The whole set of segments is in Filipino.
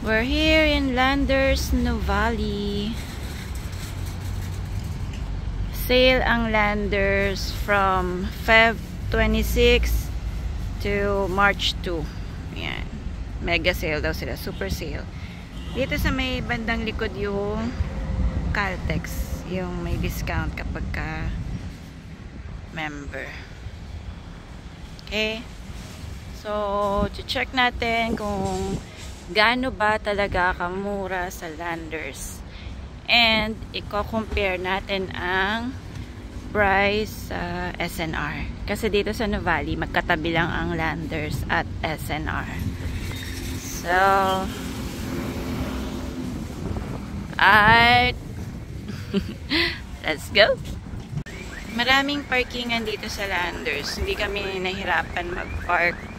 We're here in Landers Nuvali. Sale ang Landers from Feb 26 to March 2. Ayan. Mega sale daw sila. Super sale. Dito sa may bandang likod yung Caltex. Yung may discount kapag ka member. Okay. So, check natin kung gaano ba talaga kamura sa Landers. And, i-compare natin ang price sa SNR. Kasi dito sa Nuvali, magkatabi lang ang Landers at SNR. So, let's go! Maraming parkingan dito sa Landers. Hindi kami nahirapan mag-park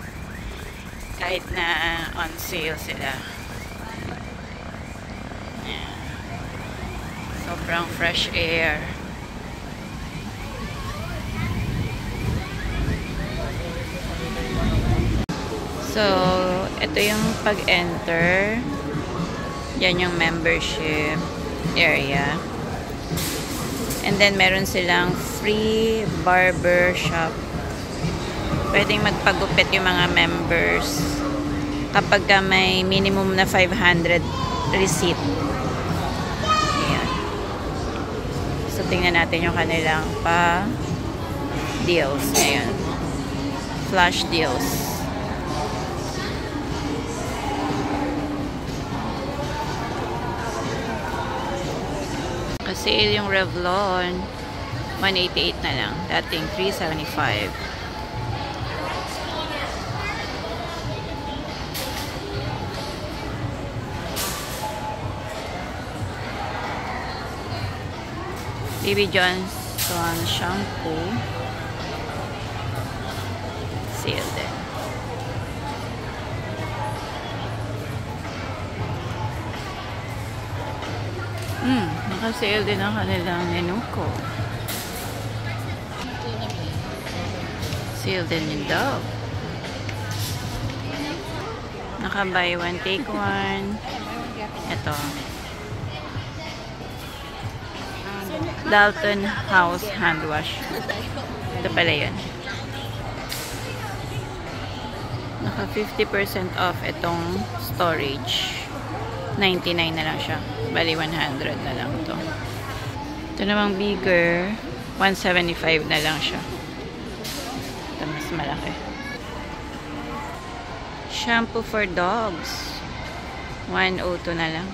kahit na on sale sila. Ayan. Sobrang fresh air. So, ito yung pag-enter. Yan yung membership area. And then, meron silang free barber shop. Pwedeng magpagupit yung mga members kapag ka may minimum na 500 receipt. Ayan. So, tingnan natin yung kanilang deals ngayon. Flash deals. Kasi yung Revlon, 188 na lang. Dating 375. BB Johnson shampoo. Sale din. Naka-sale din ang kanilang Nenuco. Sale din yung Dove. Naka-buy one, take one. Ito. Dalton House hand wash. Ito pala yun. Naka 50% off itong storage. 99 na lang siya. Bali 100 na lang to. Ito namang bigger, 175 na lang siya. Ito mas malaki. Shampoo for dogs, 102 na lang.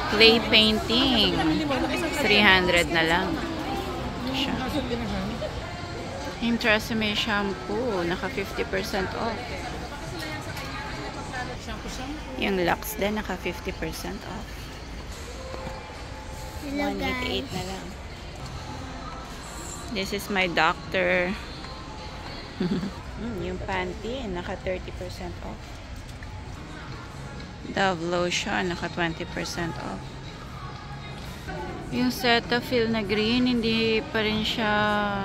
Clay painting, 300 na lang siya. Yung Tresemme shampoo, naka 50% off. Yung Lux din, naka 50% off. 188 na lang. This is my doctor. Yung panty, naka 30% off. Dove lotion, naka 20% off. Yung Cetaphil na green, hindi pa rin siya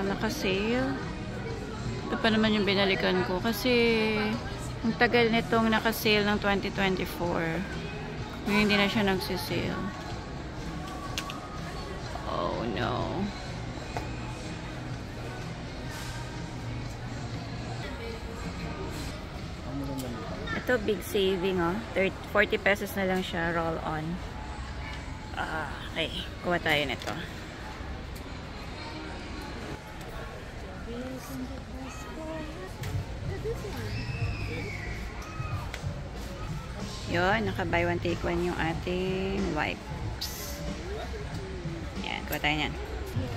naka-sale. Ito pa naman yung binalikan ko. Kasi, ang tagal nitong naka-sale ng 2024. Yung hindi na siya nagsisale. Oh no. Ito, big saving, oh. 40 pesos na lang siya, roll on. Okay. Kuha tayo nito. Yun, naka-buy one, take one yung ating wipes. Yan, kuha tayo yan.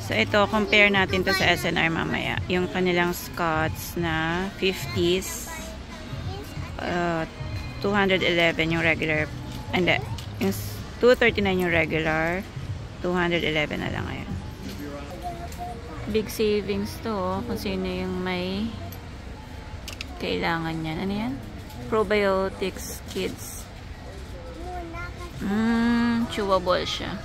So, ito, compare natin to sa SNR mamaya. Yung kanilang Scots na 50s. 211 yung regular. And yung 239 yung regular. 211 na lang ngayon. Big savings to, kung sino yung may kailangan yan. Ano yan? Probiotics Kids. Chewable siya.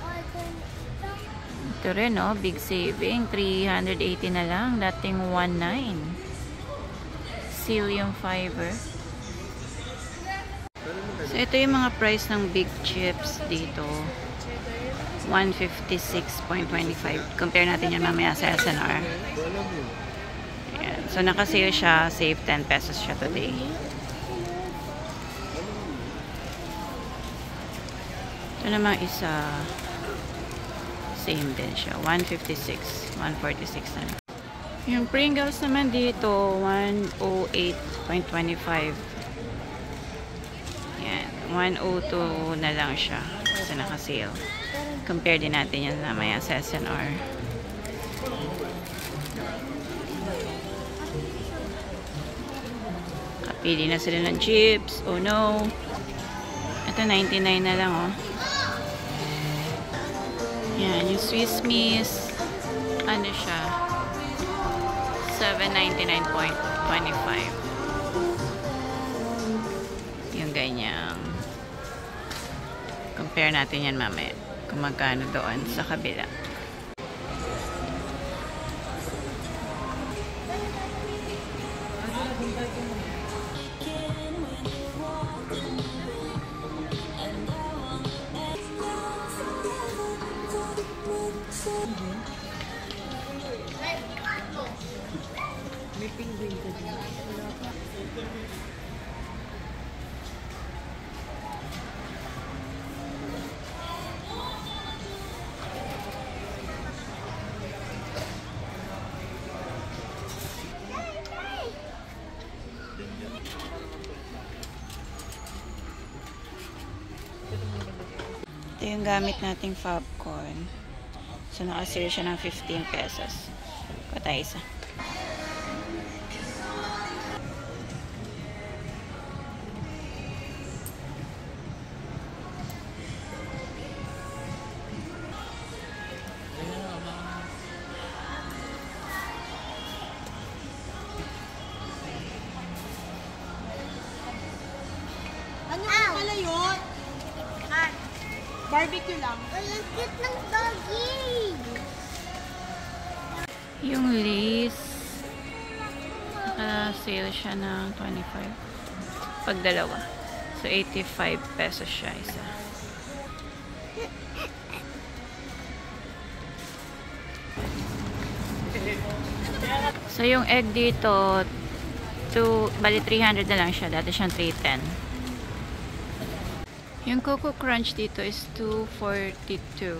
Ito rin, no? Big saving. 380 na lang. Dating 19. psyllium fiber. So, ito yung mga price ng big chips dito. 156.25. Compare natin yan mamaya sa SNR. Ayan. So, naka-sale siya. Save 10 pesos siya today. Ito namang isa. Same din siya. 156. 146 na. Yung Pringles naman dito, 108.25. Yan. 102 na lang siya. Kasi naka-sale. Compare din natin yan mamaya sa SNR. Kapili na sila ng chips. Oh no. Ito 99 na lang oh. Yan. Yung Swiss Miss. Ano siya? 799.25. Yung ganyang. Compare natin yan mamaya. Kung magkano doon sa kabila. May penguin ka din. Ito yung gamit nating Fabcon. So, naka-sale siya ng 15 pesos. Kata isa. Ano ang pala yun? Barbecue lang. Ang cute ng doggy. Yung Lay's, naka-sale siya ng 25. Pag dalawa. So, 85 pesos siya isa. So, yung egg dito, bali 300 na lang siya. Dati siyang 310. Yung Coco Crunch dito is 242.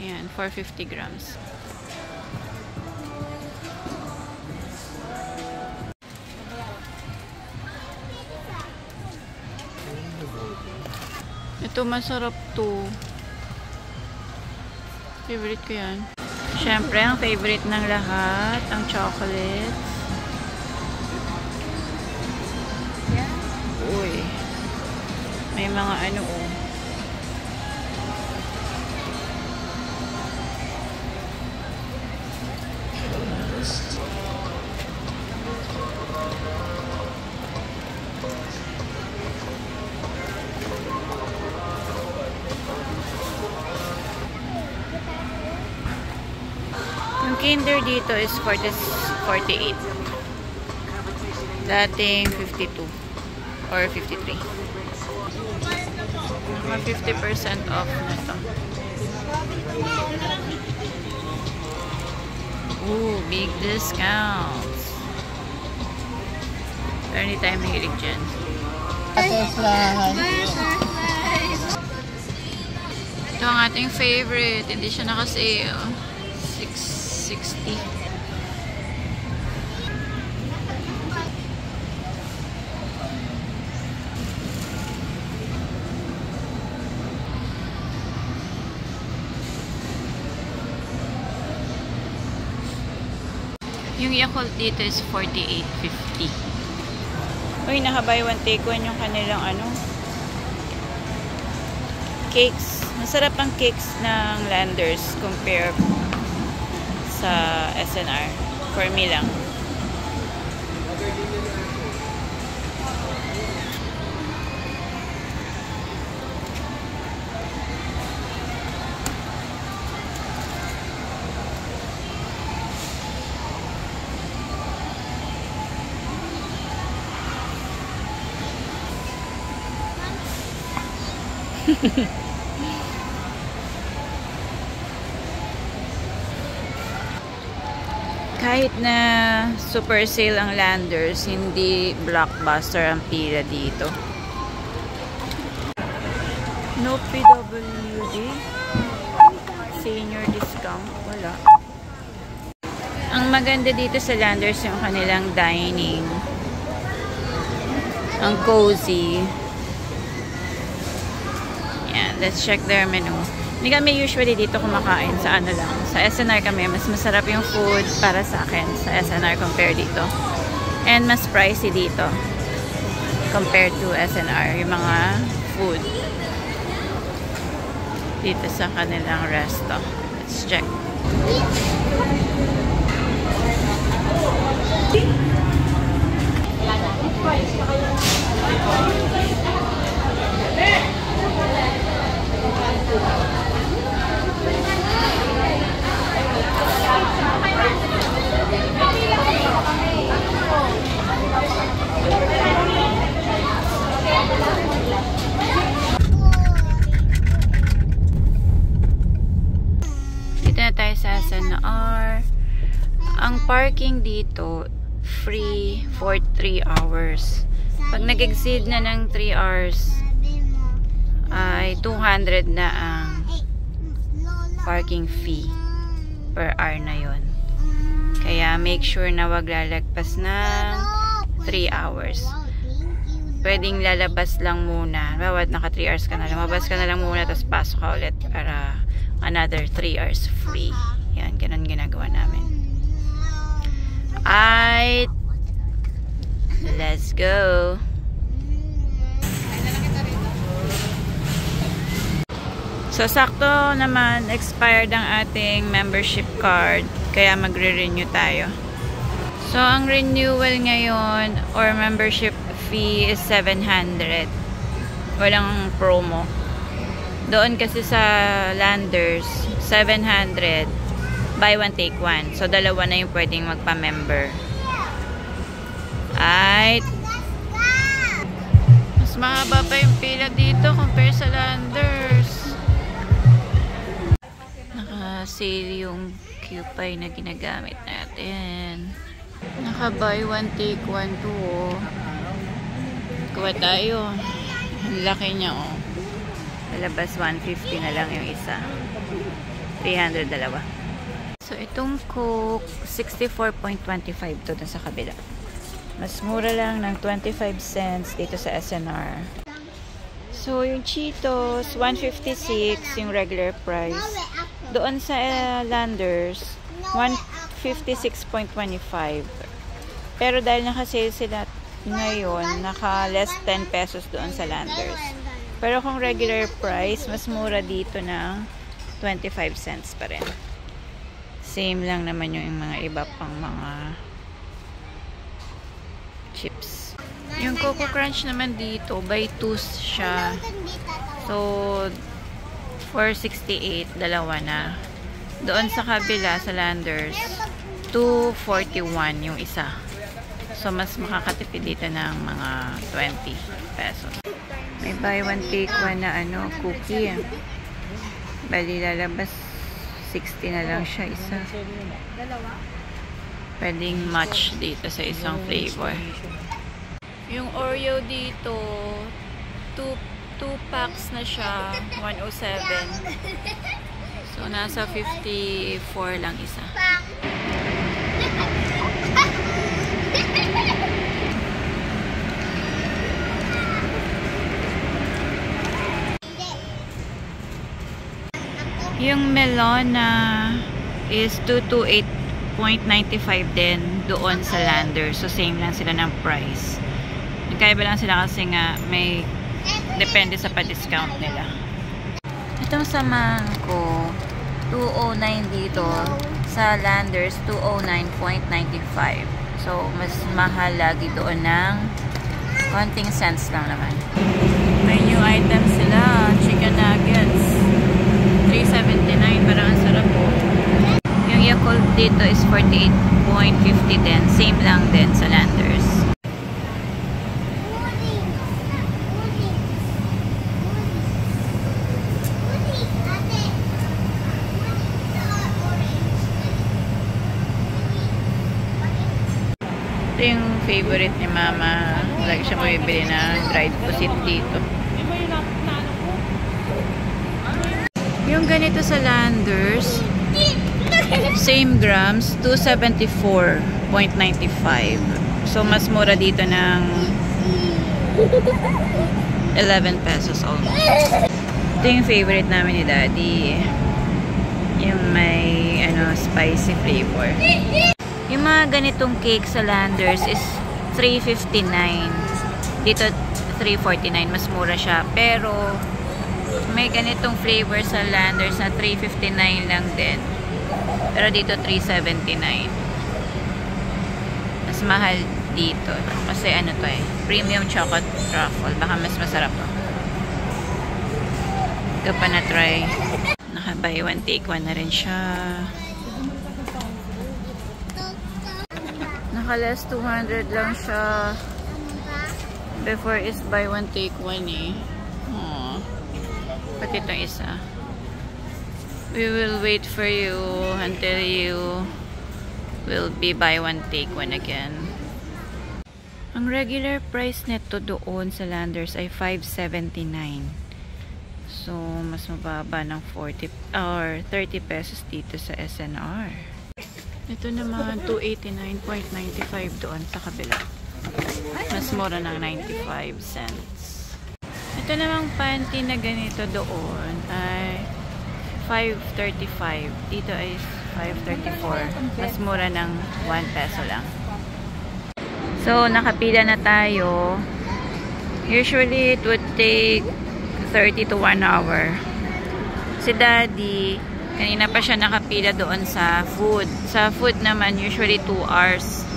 Ayan, 450 grams. Ito masarap to. Favorite ko yan. Siyempre, ang favorite ng lahat, ang chocolates. Uy. May mga ano oh. Yung Kinder dito is 48. Dating 52 or 53. Mga 50% off na to. Ooh, big discounts. Pero hindi tayo mahilig dyan. Ito ang ating favorite. Hindi siya naka-sale. 660. Yung Yakult dito is 48.50. Uy, naka-buy one take one yung kanilang ano, cakes. Masarap ang cakes ng Landers compare sa SNR. For me lang. Kahit na super sale ang Landers, hindi blockbuster ang pila dito. No PWD. Senior discount. Wala. Ang maganda dito sa Landers yung kanilang dining. Ang cozy. Yeah, let's check their menu. Hindi kami usually dito kumakain sa ano lang. Sa SNR kami, mas masarap yung food para sa akin sa SNR compare dito. And mas pricey dito compared to SNR, yung mga food dito sa kanilang resto. Let's check. Dito na tayo sa SNR. Ang parking dito free for 3 hours. Pag nag-exceed na ng 3 hours ay 200 na ang parking fee per hour na yon. Kaya make sure na wag lalagpas ng 3 hours. Pwedeng lalabas lang muna. Bawat naka 3 hours ka na, lumabas ka na lang muna tapos pasok ka ulit para another 3 hours free. Yan, ganun ginagawa namin. Alright, let's go. So, sakto naman expired ang ating membership card. Kaya magre-renew tayo. So, ang renewal ngayon or membership fee is 700. Walang promo. Doon kasi sa Landers, 700. Buy one, take one. So, dalawa na yung pwedeng magpa-member. Alright. Mas mahaba pa yung pila dito compare sa Landers. Naka-sale yung Qpay na ginagamit natin. Naka-buy one, take one to, oh. Kuha tayo. Ang laki niya, oh. Lalabas 150 na lang yung isa. 300 dalawa. So, itong Coke, 64.25 to dun sa kabila. Mas mura lang ng 25 cents dito sa SNR. So, yung Cheetos, 156 yung regular price. Doon sa Landers, 156.25. Pero dahil naka-sale sila ngayon, naka-less 10 pesos doon sa Landers. Pero kung regular price, mas mura dito ng 25 cents pa rin. Same lang naman yung mga iba pang mga chips. Yung Coco Crunch naman dito, by 2 siya. So, 468, dalawa na. Doon sa kabila, sa Landers, 241 yung isa. So, mas makakatipid dito ng mga 20 pesos. May buy one, take one na ano, cookie. Bali, lalabas 60 na lang siya isa. Pwedeng match dito sa isang flavor. Yung Oreo dito, 2 packs na siya, 107. So, nasa 54 lang isa. Yung Melona is 228.95 din doon sa Landers. So, same lang sila ng price. Nagkaiba lang sila kasi nga may depende sa pa-discount nila. Itong samahan ko, 209 dito. Sa Landers, 209.95. So, mas mahal lagi doon ng konting cents lang naman. May new items sila. Chicken nuggets. 379. Parang ang sarap po. Yung Yakult dito is 48.50 din. Same lang din sa Landers. yung favorite ni Mama. Lagi siya bumibili ng dried pusit dito. Yung ganito sa Landers, same grams, 274.95. So, mas mura dito ng 11 pesos almost. Ito yung favorite namin ni Daddy. Yung may spicy flavor. Yung mga ganitong cake sa Landers is $3.59. Dito $3.49. Mas mura siya. Pero may ganitong flavor sa Landers na $3.59 lang din. Pero dito $3.79. Mas mahal dito. Kasi to premium chocolate truffle. Baka mas masarap to. Ito pa na try. Naka buy one take one na rin siya. Naka less 200 lang siya. Before is buy one take one eh. Aww. Pati itong isa. We will wait for you until you will be buy one take one again. Ang regular price nito doon sa Landers ay $5.79. So, mas mababa ng 40 or 30 pesos dito sa SNR. Ito naman, 289.95 doon sa kabila. Mas mura ng 95 cents. Ito namang panty na ganito doon ay $5.35. Dito ay $5.34. Mas mura ng 1 peso lang. So, nakapila na tayo. Usually, it would take 30 to 1 hour. Si Daddy, kanina pa siya nakapila doon sa food. Sa food naman, usually 2 hours.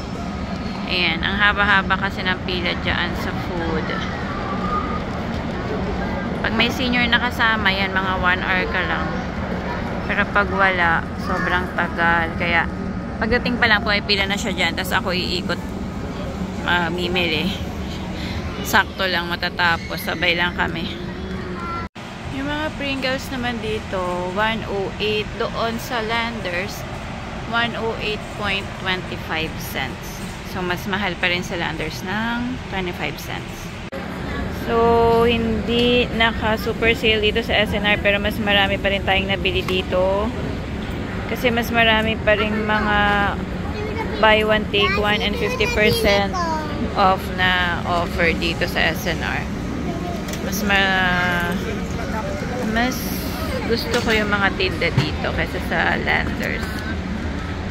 Ayan, ang haba-haba kasi ng pila dyan sa food. Pag may senior na kasama, yan, mga 1 hour ka lang. Pero pag wala, sobrang tagal. Kaya, pagdating pa lang po, ay pila na siya dyan. Tapos ako iikot, mimili. Sakto lang matatapos. Sabay lang kami. Yung mga Pringles naman dito, 108. Doon sa Landers, 108.25 cents. So, mas mahal pa rin sa Landers ng 25 cents. So, hindi naka-super sale dito sa SNR, pero mas marami pa rin tayong nabili dito. Kasi mas marami pa rin mga buy one, take one, and 50% off na offer dito sa SNR. Mas gusto ko yung mga tinda dito kaysa sa Landers.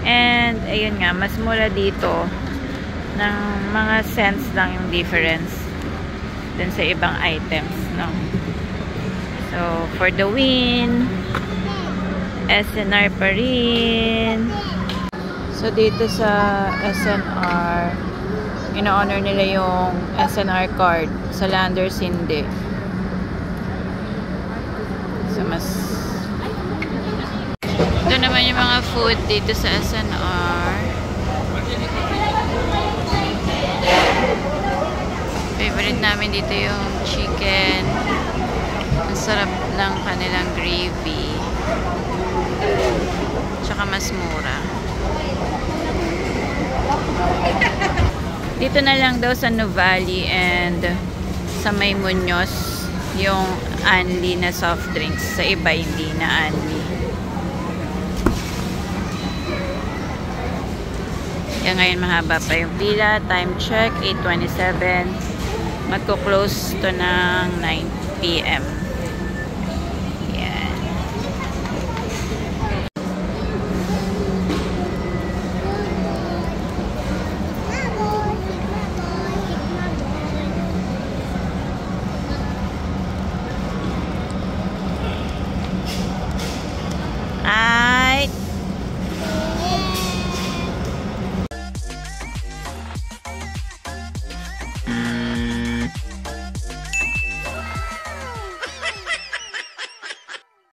And, ayun nga, mas mura dito ng mga cents lang yung difference dun sa ibang items, no? So, for the win, SNR pa rin. So, dito sa SNR, ino-honor nila yung SNR card. Sa Landers, hindi. So, mas... Ito naman yung mga food dito sa SNR. Favorite namin dito yung chicken. Ang sarap ng kanilang gravy. Tsaka mas mura. Dito na lang daw sa Nuvali and sa May Muñoz yung Anli na soft drinks. Sa iba hindi na Anli. Kaya ngayon mahaba pa yung pila. Time check, 8:27. Magko-close to ng 9 PM.